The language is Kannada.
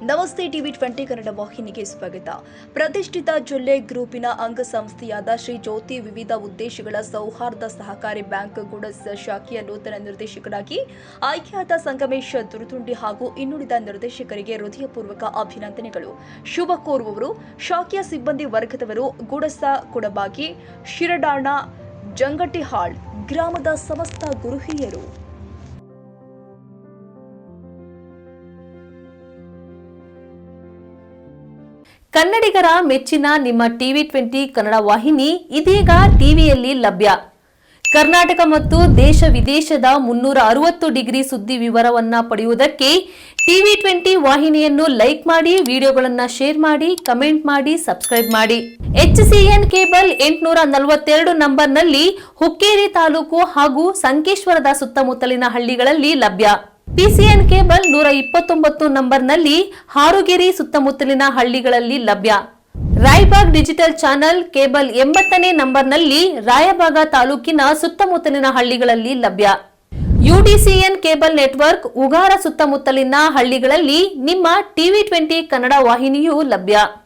ನಮಸ್ತೆ ಟಿವಿ 20 ಕನ್ನಡ ವಾಹಿನಿಗೆ ಸ್ವಾಗತ. ಪ್ರತಿಷ್ಠಿತ ಜೊಲ್ಲೆ ಗ್ರೂಪಿನ ಅಂಗಸಂಸ್ಥೆಯಾದ ಶ್ರೀ ಜ್ಯೋತಿ ವಿವಿಧ ಉದ್ದೇಶಗಳ ಸೌಹಾರ್ದ ಸಹಕಾರಿ ಬ್ಯಾಂಕ್ ಗೂಡಸ್ ಶಾಖೆಯ ನೂತನ ನಿರ್ದೇಶಕರಾಗಿ ಆಯ್ಕೆಯಾದ ಸಂಗಮೇಶ್ ದುರುತುಂಡಿ ಹಾಗೂ ಇನ್ನುಳಿದ ನಿರ್ದೇಶಕರಿಗೆ ಹೃದಯಪೂರ್ವಕ ಅಭಿನಂದನೆಗಳು. ಶುಭ ಕೋರುವವರು ಶಾಖೆಯ ಸಿಬ್ಬಂದಿ ವರ್ಗದವರು, ಗೂಡಸ ಕುಡಬಾಗಿ, ಶಿರಡಾಣ, ಜಂಗಟಿಹಾಳ್ ಗ್ರಾಮದ ಸಮಸ್ತ ಗುರು ಹಿರಿಯರು. ಕನ್ನಡಿಗರ ಮೆಚ್ಚಿನ ನಿಮ್ಮ ಟಿವಿ 20 ಕನ್ನಡ ವಾಹಿನಿ ಇದೀಗ ಟಿವಿಯಲ್ಲಿ ಲಭ್ಯ. ಕರ್ನಾಟಕ ಮತ್ತು ದೇಶ ವಿದೇಶದ 360 ಡಿಗ್ರಿ ಸುದ್ದಿ ವಿವರವನ್ನ ಪಡೆಯುವುದಕ್ಕೆ ಟಿವಿ 20 ವಾಹಿನಿಯನ್ನು ಲೈಕ್ ಮಾಡಿ, ವಿಡಿಯೋಗಳನ್ನು ಶೇರ್ ಮಾಡಿ, ಕಮೆಂಟ್ ಮಾಡಿ, ಸಬ್ಸ್ಕ್ರೈಬ್ ಮಾಡಿ. HCN ಕೇಬಲ್ 842 ನಂಬರ್ನಲ್ಲಿ ಹುಕ್ಕೇರಿ ತಾಲೂಕು ಹಾಗೂ ಸಂಕೇಶ್ವರದ ಸುತ್ತಮುತ್ತಲಿನ ಹಳ್ಳಿಗಳಲ್ಲಿ ಲಭ್ಯ. PCN ಕೇಬಲ್ 129 ನಂಬರ್ನಲ್ಲಿ ಹಾರುಗೆರೆ ಸುತ್ತಮುತ್ತಲಿನ ಹಳ್ಳಿಗಳಲ್ಲಿ ಲಭ್ಯ. ರಾಯಬಾಗ್ ಡಿಜಿಟಲ್ ಚಾನೆಲ್ ಕೇಬಲ್ 80ನೇ ನಂಬರ್ನಲ್ಲಿ ರಾಯಬಾಗ ತಾಲೂಕಿನ ಸುತ್ತಮುತ್ತಲಿನ ಹಳ್ಳಿಗಳಲ್ಲಿ ಲಭ್ಯ. UDCN ಕೇಬಲ್ ನೆಟ್ವರ್ಕ್ ಉಗಾರ ಸುತ್ತಮುತ್ತಲಿನ ಹಳ್ಳಿಗಳಲ್ಲಿ ನಿಮ್ಮ ಟಿವಿ 20 ಕನ್ನಡ ವಾಹಿನಿಯೂ ಲಭ್ಯ.